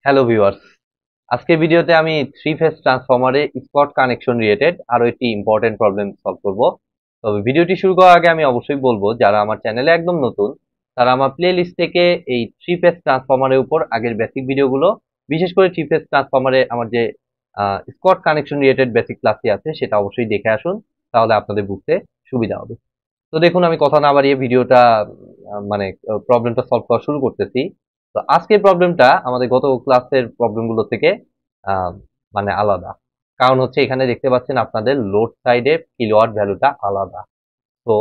Hello viewers, আজকের ভিডিওতে আমি থ্রি ফেজ ট্রান্সফরমারে স্পট কানেকশন রিলেটেড আরো একটি ইম্পর্টেন্ট প্রবলেম সলভ করব। তবে ভিডিওটি শুরু করার আগে আমি অবশ্যই বলবো, যারা আমার চ্যানেলে একদম নতুন তারা আমার প্লে লিস্ট থেকে এই থ্রি ফেজ ট্রান্সফরমারের উপর আগের বেসিক ভিডিওগুলো, বিশেষ করে থ্রি ফেজ ট্রান্সফরমারে আমার যে স্পট কানেকশন রিলেটেড বেসিক ক্লাসটি আছে সেটা অবশ্যই দেখে আসুন, তাহলে আপনাদের বুঝতে সুবিধা হবে। তো দেখুন, আমি কথা না বাড়িয়ে ভিডিওটা মানে প্রবলেমটা সলভ করা শুরু করতেছি। তো আজকের প্রবলেমটা আমাদের গত ক্লাসের প্রবলেমগুলো থেকে আহ, মানে আলাদা। কারণ হচ্ছে এখানে দেখতে পাচ্ছেন আপনাদের লোড সাইডে কিলোওয়াট ভ্যালুটা আলাদা। তো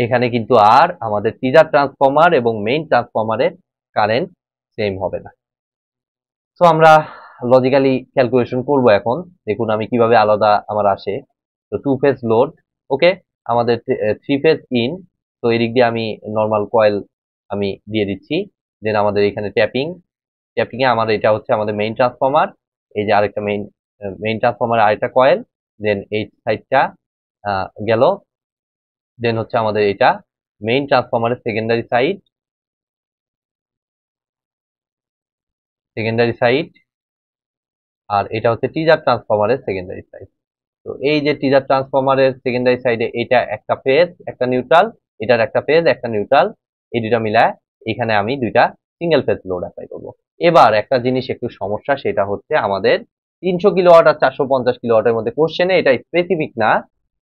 এখানে কিন্তু আর আমাদের টিজার ট্রান্সফরমার এবং মেইন ট্রান্সফরমারের কারেন্ট সেম হবে না। তো আমরা লজিক্যালি ক্যালকুলেশন করব এখন। দেখুন আমি কিভাবে আলাদা আমার আসে। তো টু ফেজ লোড, ওকে, আমাদের থ্রি ফেজ ইন। তো এদিক দিয়ে আমি নর্মাল কয়েল আমি দিয়ে দিচ্ছি। দেন আমাদের এখানে ট্যাপিং, ট্যাপিং এ আমার এটা হচ্ছে আমাদের মেইন ট্রান্সফরমার। এই যে আরেকটা মেইন ট্রান্সফরমার আরেকটা কয়েল। দেন এই সাইডটা গেল। দেন হচ্ছে আমাদের এটা মেইন ট্রান্সফরমারের সেকেন্ডারি সাইড। আর এটা হচ্ছে টিজার ট্রান্সফরমারের সেকেন্ডারি সাইড। তো এই যে টিজার ট্রান্সফরমারের সেকেন্ডারি সাইডে এটা একটা ফেজ একটা নিউট্রাল, এটার একটা ফেজ একটা নিউট্রাল, এই দুটা মিলায় এখানে আমি দুইটা সিঙ্গেল ফেজ লোড অ্যাপ্লাই করব। এবার একটা জিনিস একটু সমস্যা, সেটা হচ্ছে আমাদের 300 কিলোওয়াট আর 450 কিলোওয়াটের মধ্যে কোশ্চেনে এটা স্পেসিফিক না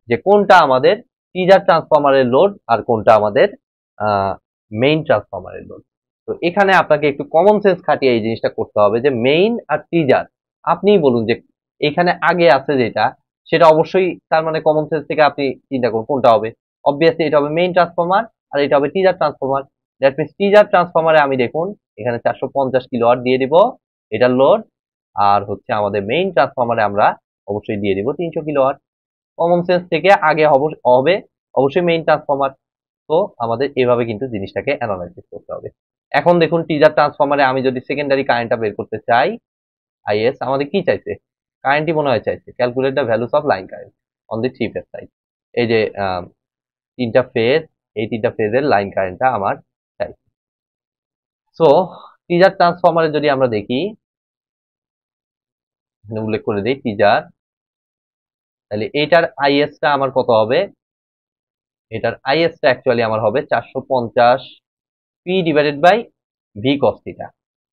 যে কোনটা আমাদের টিজার ট্রান্সফরমারের লোড আর কোনটা আমাদের মেইন ট্রান্সফরমারের লোড। তো এখানে আপনাকে একটু কমন সেন্স খাটিয়ে এই জিনিসটা করতে হবে যে মেইন আর টিজার আপনিই বলুন যে এখানে আগে আছে যেটা, সেটা অবশ্যই তার মানে কমন সেন্স থেকে আপনি চিন্তা করুন কোনটা হবে। অবভিয়াসলি এটা হবে মেইন ট্রান্সফরমার আর এটা হবে teaser transformer. That means teaser ট্রান্সফরমারে আমি দেখুন এখানে 450 কিলোওয়াট দিয়ে দিব এটার লোড, আর হচ্ছে আমাদের মেইন ট্রান্সফরমারে আমরা অবশ্যই দিয়ে দিব 300 কিলোওয়াট। কমন সেন্স থেকে আগে হবে অবশ্যই মেইন ট্রান্সফরমার। তো আমাদের এভাবে কিন্তু জিনিসটাকে অ্যানালাইসিস করতে হবে। এখন দেখুন টিজার ট্রান্সফরমারে আমি যদি সেকেন্ডারি কারেন্টটা বের করতে চাই, আইএস আমাদের কি চাইছে, কারেন্টই মনে হয় চাইছে, calculate the values of line current on the three phase side. এই যে তিনটা ফেজ, এই তিনটা ফেজের লাইন কারেন্টটা আমার চাই। সো টিজার ট্রান্সফরমারে যদি আমরা দেখি, এখানে উল্লেখ করে দিই টিজার, তাহলে এটার আইএসটা আমার কত হবে, এটার আইএসটা অ্যাকচুয়ালি আমার হবে 450 P divided by V cos theta,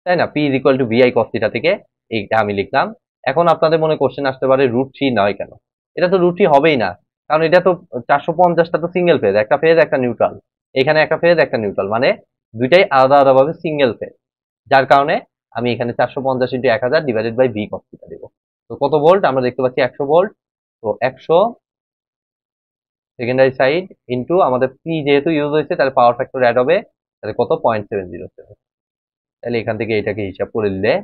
তাই না? P is equal to VI cos theta থেকে এইটা আমি লিখলাম। এখন আপনাদের মনে কোশ্চেন আসতে পারে √3 নয় কেন? এটা তো √3 হবেই না, কারণ এটা তো 450টা তো সিঙ্গেল ফেজ, একটা ফেজ একটা নিউট্রাল, এখানে একটা ফেজ একটা নিউট্রাল, মানে দুইটাই আলাদা আলাদাভাবে সিঙ্গেল ফেজ। যার কারণে আমি এখানে 450 into 1000 divided by V cos theta দেবো। তো কত ভোল্ট আমরা দেখতে পাচ্ছি 100 ভোল্ট। তো 100 সেকেন্ডারি সাইড ইন্টু আমাদের পি যেহেতু ইউজ হয়েছে তাহলে পাওয়ার ফ্যাক্টর অ্যাড হবে, তাহলে কত 0.707। তাহলে এখান থেকে এটাকে হিসাব করে নিলে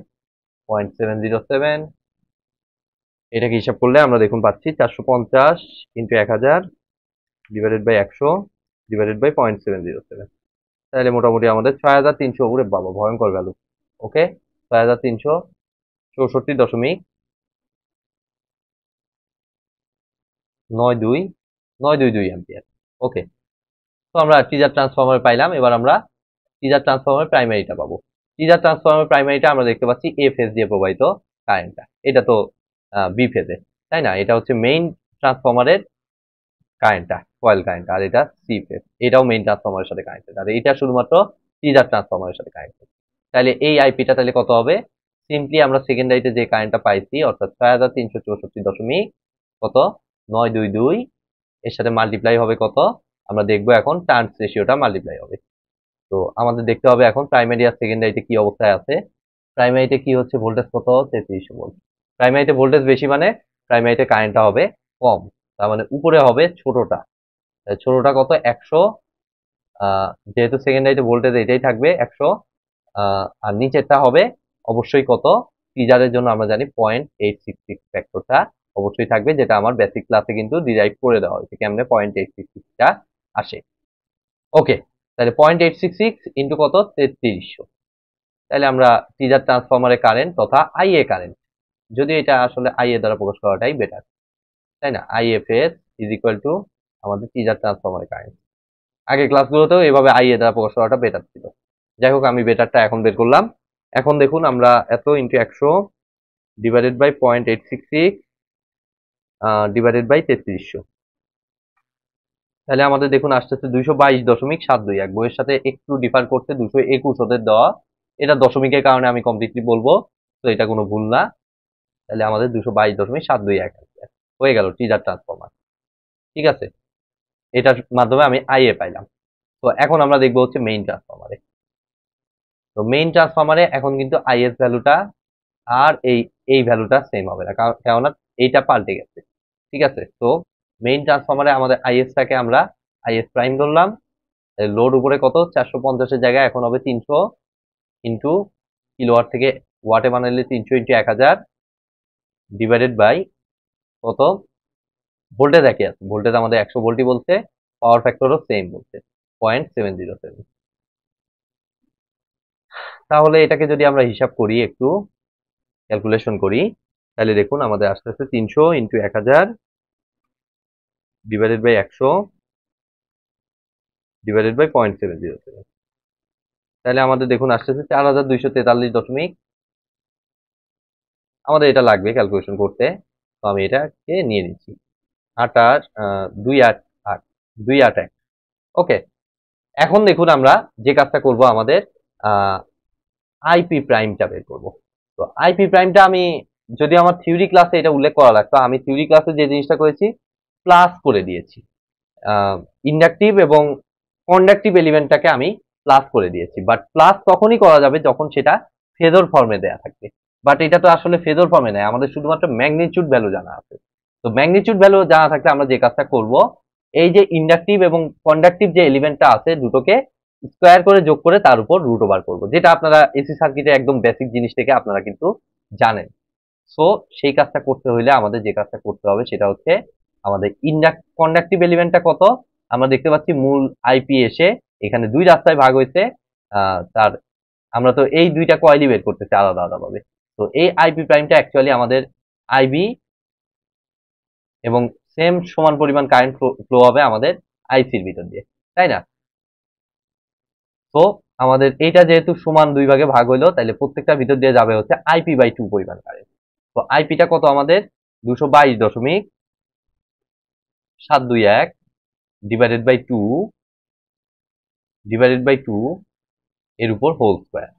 0.707, এটাকে হিসাব করলে আমরা দেখুন পাচ্ছি 450 into 1000 divided by 100 divided by 0.707। তাহলে মোটামুটি আমাদের 6300, উপরে বাবা ভয়ঙ্কর ভ্যালু। ওকে, 6364.922 অ্যাম্পিয়ার। ওকে, তো আমরা টিজার ট্রান্সফরমার পাইলাম। এবার আমরা টিজার ট্রান্সফরমার প্রাইমারিটা পাবো। টিজার ট্রান্সফরমার প্রাইমারিটা আমরা দেখতে পাচ্ছি এ ফেজ দিয়ে প্রবাহিত কারেন্টটা, এটা তো বি ফেজে, তাই না? এটা হচ্ছে মেইন ট্রান্সফরমারের কারেন্টটা, কয়েল কারেন্ট, আর এটা সি ফেজ, এটাও মেইন ট্রান্সফরমারের সাথে কানেক্টেড, আর এটা শুধুমাত্র টিজার ট্রান্সফরমারের সাথে কানেক্টেড। তাহলে এই আইপিটা তাহলে কত হবে? সিম্পলি আমরা সেকেন্ডারিতে যে কারেন্টটা পাইছি অর্থাৎ 6364 কত 922, এর সাথে মাল্টিপ্লাই হবে কত, আমরা দেখবো এখন টার্নস রেশিওটা মাল্টিপ্লাই হবে। তো আমাদের দেখতে হবে এখন প্রাইমারি আর সেকেন্ডারিতে কি অবস্থায় আছে। প্রাইমারিতে কি হচ্ছে, ভোল্টেজ কত 3300 ভোল্ট। প্রাইমারিতে ভোল্টেজ বেশি মানে প্রাইমারিতে কারেন্টটা হবে কম, তার মানে উপরে হবে ছোটটা। ছোটটা কত 100, যেহেতু সেকেন্ডারিতে ভোল্টেজ এটাই থাকবে 100, আর নিচেরটা হবে অবশ্যই কত, টিজারের জন্য আমরা জানি 0.866 ফ্যাক্টরটা অবশ্যই থাকবে, যেটা আমার বেসিক ক্লাসে কিন্তু ডিরাইভ করে দেওয়া হয়েছে কেমনে 0.866টা আসে। ওকে, তাহলে 0.866 ইন্টু কত 3300। তাহলে আমরা টিজার ট্রান্সফরমারের কারেন্ট তথা আইএ কারেন্ট, যদি এটা আসলে আইএ দ্বারা প্রকাশ করাটাই বেটার, তাই না? আইএফএস ইজ ইকুয়াল টু আমাদের টিজার ট্রান্সফরমারের কারেন্ট। আগে ক্লাসগুলোতেও এভাবে আইএ দ্বারা প্রকাশ করাটা বেটার ছিল। যাই হোক, আমি বেটারটা এখন বের করলাম। এখন দেখুন আমরা এত into 100 divided by 0.866 divided by 3300, তাহলে আমাদের দেখুন আসতেছে 222.721। বইয়ের সাথে একটু ডিফার করতে 221 ওদের দেওয়া, এটা দশমিকের কারণে আমি কমপ্লিটলি বলবো, তো এটা কোনো ভুল না। তাহলে আমাদের 222.721 হয়ে গেল টিজার ট্রান্সফরমার। ঠিক আছে, এটার মাধ্যমে আমি আইএ পাইলাম। তো এখন আমরা দেখবো হচ্ছে মেইন ট্রান্সফরমারে। তো মেইন ট্রান্সফরমারে এখন কিন্তু আইএস ভ্যালুটা আর এই ভ্যালুটা সেম হবে না, কেননা এইটা পাল্টে গেছে। ঠিক আছে, তো মেইন ট্রান্সফরমারে আমাদের আইএসটাকে আমরা আইএস প্রাইম ধরলাম। লোড উপরে কত 450-এর জায়গায় এখন হবে 300 ইন্টু কিলোওয়াট থেকে ওয়াটে বানাইলে 300 ইন্টু 1000 ডিভাইডেড বাই কত ভোল্টেজ একই আছে, ভোল্টেজ আমাদের 100 ভোল্টই বলছে, পাওয়ার ফ্যাক্টরও সেম বলছে 0.707। তাহলে এটাকে যদি আমরা হিসাব করি, একটু ক্যালকুলেশন করি, তাহলে দেখুন আমাদের আসতেছে 300 into 1000 divided by 100 divided by 0.707, তাহলে আমাদের দেখুন আসতেছে 4243 আমাদের এটা লাগবে ক্যালকুলেশন করতে। তো আমি এটাকে নিয়ে নিচ্ছি 8 আর 2 8 8 2 8 1। ওকে, এখন দেখুন আমরা যে কাজটা করব, আমাদের আইপি প্রাইমটা বের করব। তো আইপি প্রাইমটা আমি, যদি আমার থিওরি ক্লাসে এটা উল্লেখ করা লাগতো, আমি থিওরি ক্লাসে যে জিনিসটা করেছি প্লাস করে দিয়েছি, ইন্ডাকটিভ এবং কন্ডাকটিভ এলিমেন্টটাকে আমি প্লাস করে দিয়েছি। বাট প্লাস তখনই করা যাবে যখন সেটা ফেজর ফর্মে দেয়া থাকবে। বাট এটা তো আসলে ফেজর ফর্মে নেই, আমাদের শুধুমাত্র ম্যাগনিটিউড ভ্যালু জানা আছে। তো ম্যাগনিটিউড ভ্যালু জানা থাকলে আমরা যে কাজটা করব, এই যে ইন্ডাকটিভ এবং কন্ডাকটিভ যে এলিমেন্টটা আছে দুটোকে স্কোয়ার করে যোগ করে তার উপর রুট ওভার করবো, যেটা আপনারা এসি সার্কিটে একদম বেসিক জিনিস থেকে আপনারা কিন্তু জানেন। সো সেই কাজটা করতে হইলে আমাদের যে কাজটা করতে হবে সেটা হচ্ছে, আমাদের কন্ডাকটিভ এলিমেন্টটা কত আমরা দেখতে পাচ্ছি, মূল আইপি এসে এখানে দুই রাস্তায় ভাগ হয়েছে। তার আমরা তো এই দুইটা কয়েলই বের করতেছি আলাদা আলাদা ভাবে। তো এই আইপি প্রাইমটা অ্যাকচুয়ালি আমাদের আইবি এবং সেম সমান পরিমাণ কারেন্ট ফ্লো হবে আমাদের আইসির ভিতর দিয়ে, তাই না? তো আমাদের এইটা যেহেতু সমান দুই ভাগে ভাগ হইলো, তাহলে প্রত্যেকটা ভিতর দিয়ে যাবে হচ্ছে আইপি বাই 2 পরিমাণ কারেন্ট। তো আইপিটা কত আমাদের 222.721 ডিভাইডেড বাই 2 ডিভাইডেড বাই 2 এর উপর হোল স্কোয়ার,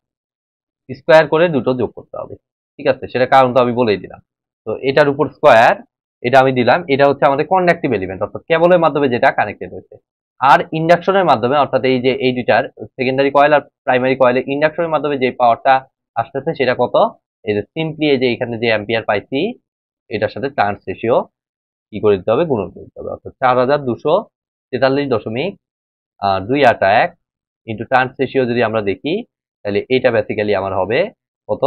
স্কোয়ার করে দুটো যোগ করতে হবে। ঠিক আছে, সেটা কারণ তো আমি বলেই দিলাম। তো এটার উপর স্কোয়ার, এটা আমি দিলাম, এটা হচ্ছে আমাদের কন্ডাকটিভ এলিমেন্ট, অর্থাৎ কেবলের মাধ্যমে যেটা কানেক্টেড হয়েছে। আর ইন্ডাকশনের মাধ্যমে, অর্থাৎ এই যে এই দুইটার সেকেন্ডারি কয়েল আর প্রাইমারি কয়েলের ইন্ডাকশনের মাধ্যমে যে পাওয়ারটা আসতেছে সেটা কত, এই যে সিম্পলি এই যে এখানে যে অ্যাম্পিয়ার পাইছি এটার সাথে টার্নস রেশিও কি করে দিতে হবে, গুণন করে দিতে হবে। অর্থাৎ 4243.281 ইন্টু টার্নস রেশিও যদি আমরা দেখি, তাহলে এটা বেসিক্যালি আমার হবে কত,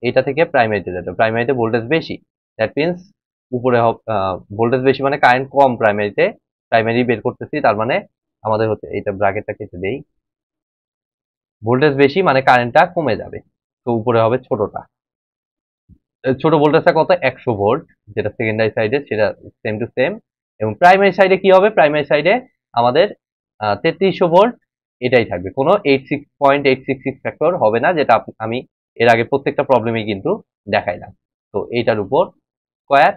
এটা থেকে প্রাইমারিতে যেতে, প্রাইমারিতে ভোল্টেজ বেশি, দ্যাট মিনস উপরে ভোল্টেজ বেশি মানে কারেন্ট কম প্রাইমারিতে, প্রাইমারি বের করতেছি, তার মানে আমাদের হচ্ছে এইটা ব্র্যাকেটটা কেটে দেই, ভোল্টেজ বেশি মানে কারেন্টটা কমে যাবে। তো উপরে হবে ছোটটা, ছোট ভোল্টেজটা কত 100 ভোল্ট, যেটা সেকেন্ডারি সাইডে সেটা সেম টু সেম। এবং প্রাইমারি সাইডে কি হবে, প্রাইমারি সাইডে আমাদের 3300 ভোল্ট এটাই থাকবে, কোনো 86.866 ফ্যাক্টর হবে না, যেটা আমি এর আগে প্রত্যেকটা প্রবলেমে কিন্তু দেখাইলাম। তো এইটার উপর স্কোয়ার।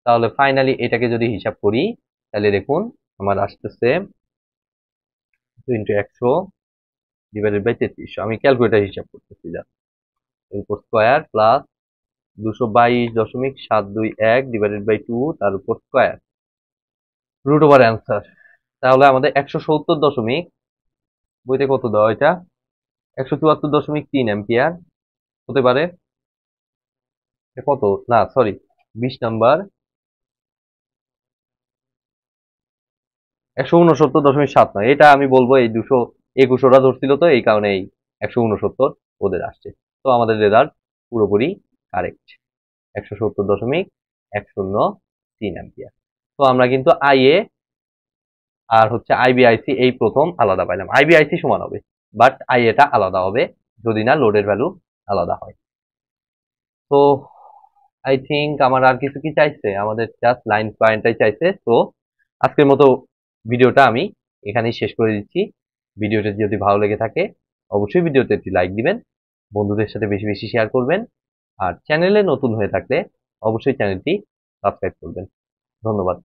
তাহলে ফাইনালি এটাকে যদি হিসাব করি, তাহলে দেখুন আমার আসতেছে 2 × 100 ডিভাইডেড বাই 3300, আমি ক্যালকুলেটার হিসাব করতেছি যা, এরপর স্কোয়ার প্লাস 222.721 ডিভাইডেড বাই 2 তার উপর স্কোয়ার রুট ওভার অ্যান্সার। তাহলে আমাদের 170 বইতে কত দেওয়া, এটা 174.3 অ্যাম্পিয়ার হতে পারে। কত না, সরি 20 নাম্বার 169.7 নয়, এটা আমি বলবো এই 221 ওরা ধরছিল, তো এই কারণে এই 169 ওদের আসছে। তো আমাদের রেজাল্ট পুরোপুরি কারেক্ট, 170.103 অ্যাম্পিয়ার। তো আমরা কিন্তু আইএ আর হচ্ছে আইবিআইসি এই প্রথম আলাদা পাইলাম, আইবিআইসি সমান হবে বাট আইএটা আলাদা হবে যদি না লোডের ভ্যালু আলাদা হয়। তো আই থিঙ্ক আমার আর কিছু কি চাইছে, আমাদের জাস্ট লাইন পয়েন্টটাই চাইছে। তো আজকের মতো ভিডিওটা আমি এখানেই শেষ করে দিচ্ছি। ভিডিওটা যদি ভালো লেগে থাকে অবশ্যই ভিডিওতে একটি লাইক দিবেন, বন্ধুদের সাথে বেশি বেশি শেয়ার করবেন, আর চ্যানেলে নতুন হয়ে থাকলে অবশ্যই চ্যানেলটি সাবস্ক্রাইব করবেন। ধন্যবাদ।